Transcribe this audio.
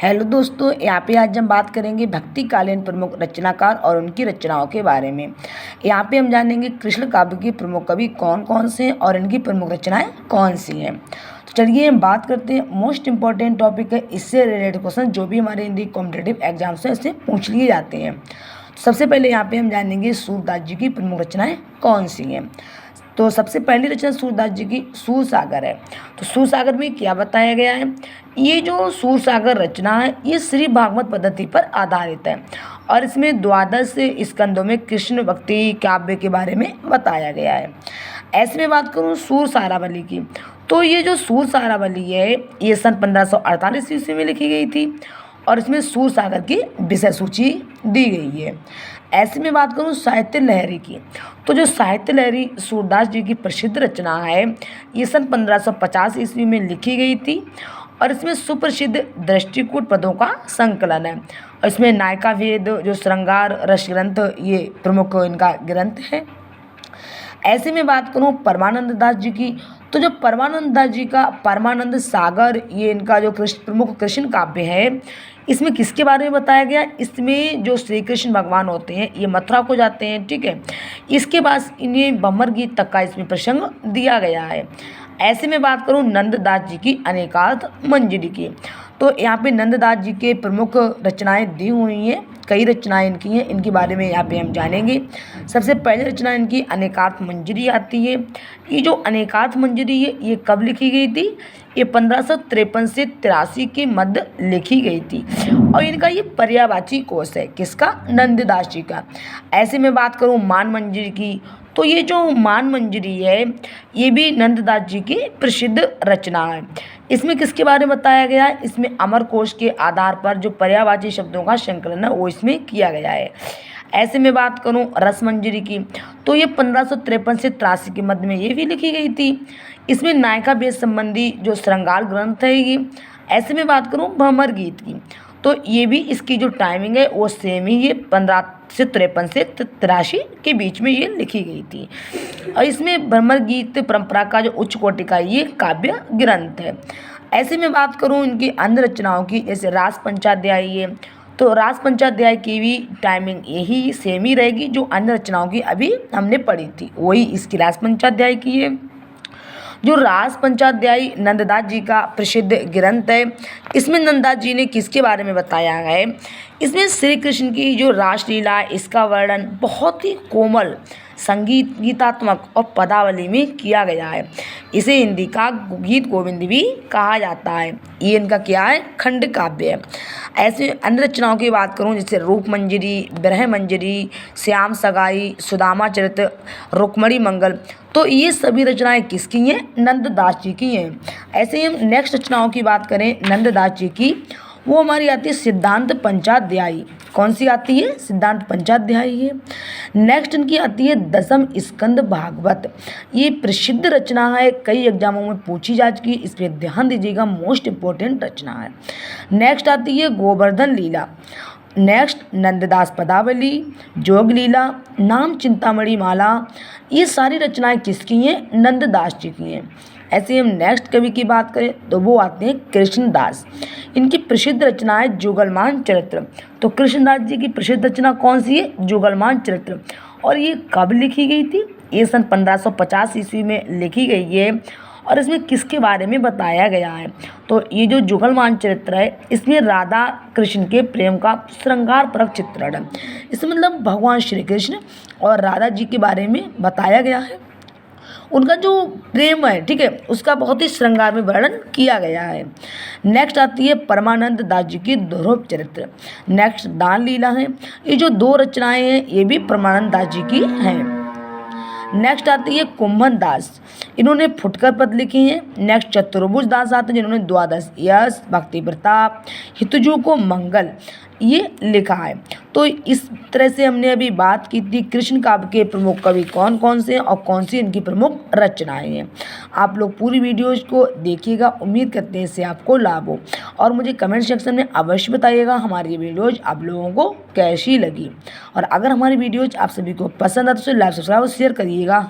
Hello दोस्तों, यहाँ पे आज हम बात करेंगे भक्तिकालीन प्रमुख रचनाकार और उनकी रचनाओं के बारे में। यहाँ पे हम जानेंगे कृष्ण काव्य के प्रमुख कवि कौन कौन से हैं और इनकी प्रमुख रचनाएं कौन सी हैं। तो चलिए हम बात करते हैं। मोस्ट इंपॉर्टेंट टॉपिक है, इससे रिलेटेड क्वेश्चन जो भी हमारे हिंदी कॉम्पिटेटिव एग्जाम्स हैं इससे पूछ लिए जाते हैं। सबसे पहले यहाँ पे हम जानेंगे सूरदास जी की प्रमुख रचनाएँ कौन सी हैं। तो सबसे पहली रचना सूरदास जी की सूरसागर है। तो सूरसागर में क्या बताया गया है, ये जो सूरसागर रचना है ये श्री भागवत पद्धति पर आधारित है और इसमें द्वादश स्कंदों में कृष्ण भक्ति काव्य के बारे में बताया गया है। ऐसे में बात करूँ सूर सारावली की, तो ये जो सूर सारावली है ये सन 1548 ईस्वी में लिखी गई थी और इसमें सूरसागर की विषय सूची दी गई है। ऐसे में बात करूँ साहित्य लहरी की, तो जो साहित्य लहरी सूरदास जी की प्रसिद्ध रचना है ये सन 1550 ईस्वी में लिखी गई थी और इसमें सुप्रसिद्ध दृष्टिकूट पदों का संकलन है और इसमें नायका भेद जो श्रृंगार रस ग्रंथ ये प्रमुख इनका ग्रंथ है। ऐसे में बात करूँ परमानंद दास जी की, तो जो परमानंद दास जी का परमानंद सागर ये इनका जो प्रमुख कृष्ण काव्य है, इसमें किसके बारे में बताया गया, इसमें जो श्री कृष्ण भगवान होते हैं ये मथुरा को जाते हैं, ठीक है। इसके बाद इन्हें बमर गीत तक का इसमें प्रसंग दिया गया है। ऐसे में बात करूँ नंददास जी की अनेकार्थ मंजरी की, तो यहाँ पे नंददास जी के प्रमुख रचनाएं दी हुई हैं, कई रचनाएं इनकी हैं, इनके बारे में यहाँ पे हम जानेंगे। सबसे पहले रचना इनकी अनेकार्थ मंजरी आती है। ये जो अनेकार्थ मंजरी है ये कब लिखी गई थी, ये 1553 से 83 के मध्य लिखी गई थी और इनका ये पर्यायवाची कोश है, किसका, नंददास जी का। ऐसे में बात करूँ मान मंजरी की, तो ये जो मान मंजरी है ये भी नंददास जी की प्रसिद्ध रचना है। इसमें किसके बारे में बताया गया है, इसमें अमर कोश के आधार पर जो पर्यायवाची शब्दों का संकलन है वो इसमें किया गया है। ऐसे में बात करूं रस मंजरी की, तो ये 1553 से 83 के मध्य में ये भी लिखी गई थी। इसमें नायका भेद संबंधी जो श्रृंगार ग्रंथ है ये। ऐसे में बात करूं भ्रमर गीत की, तो ये भी इसकी जो टाइमिंग है वो सेम ही, ये 1553 से 83 के बीच में ये लिखी गई थी और इसमें भ्रमर गीत परंपरा का जो उच्च कोटि का ये काव्य ग्रंथ है। ऐसे में बात करूं इनकी अन्य रचनाओं की, जैसे रास पंचाध्यायी है, तो रास पंचाध्याय की भी टाइमिंग यही सेम ही रहेगी जो अन्य रचनाओं की अभी हमने पढ़ी थी, वही इसकी रास पंचाध्याय की है। जो रास पंचाध्यायी नंददास जी का प्रसिद्ध ग्रंथ है, इसमें नंददास जी ने किसके बारे में बताया है, इसमें श्री कृष्ण की जो रासलीला इसका वर्णन बहुत ही कोमल संगीत गीतात्मक और पदावली में किया गया है। इसे हिंदी का गीत गोविंद भी कहा जाता है। ये इनका क्या है, खंड काव्य है। ऐसे अन्य रचनाओं की बात करूं, जैसे रूप मंजरी, ब्रह मंजरी, श्याम सगाई, सुदामा चरित, रुक्मणी मंगल, तो ये सभी रचनाएं किसकी हैं, नंददास जी की हैं। ऐसे ही हम नेक्स्ट रचनाओं की बात करें नंददास जी की, वो हमारी आती है सिद्धांत पंचाध्यायी। कौन सी आती है, सिद्धांत पंचाध्यायी है। नेक्स्ट इनकी आती है दशम स्कंद भागवत। ये प्रसिद्ध रचना है, कई एग्जामों में पूछी जा चुकी है, इस पर ध्यान दीजिएगा, मोस्ट इंपॉर्टेंट रचना है। नेक्स्ट आती है गोवर्धन लीला। नेक्स्ट नंददास पदावली, जोग लीला, नाम चिंतामणि माला, ये सारी रचनाएं किसकी हैं, नंददास जी की हैं। ऐसे हम नेक्स्ट कवि की बात करें तो वो आते हैं कृष्णदास। इनकी प्रसिद्ध रचना है जुगलमान चरित्र। तो कृष्णदास जी की प्रसिद्ध रचना कौन सी है, जुगलमान चरित्र, और ये कब लिखी गई थी, ये सन 1550 ईस्वी में लिखी गई है और इसमें किसके बारे में बताया गया है, तो ये जो जुगलमान चरित्र है इसमें राधा कृष्ण के प्रेम का श्रृंगारपरक चित्रण है। इसमें मतलब भगवान श्री कृष्ण और राधा जी के बारे में बताया गया है, उनका जो प्रेम है, ठीक है, उसका बहुत ही श्रृंगार में वर्णन किया गया है। नेक्स्ट आती है परमानंद दास जी की ध्रुव चरित्र। नेक्स्ट दान लीला है। ये जो दो रचनाएं हैं ये भी परमानंद दास जी की हैं। नेक्स्ट आती है कुंभन दास, इन्होंने फुटकर पद लिखी हैं। नेक्स्ट चतुर्भुज दास आते हैं जिन्होंने द्वादश यश, भक्ति प्रताप, हितजू को मंगल ये लिखा है। तो इस तरह से हमने अभी बात की थी कृष्ण काव्य के प्रमुख कवि कौन कौन से हैं और कौन सी इनकी प्रमुख रचनाएं हैं। आप लोग पूरी वीडियोज़ को देखिएगा, उम्मीद करते हैं इससे आपको लाभ हो और मुझे कमेंट सेक्शन में अवश्य बताइएगा हमारी ये वीडियोज़ आप लोगों को कैसी लगी। और अगर हमारी वीडियोज़ आप सभी को पसंद आए तो लाइक सब्सक्राइब और शेयर करिएगा।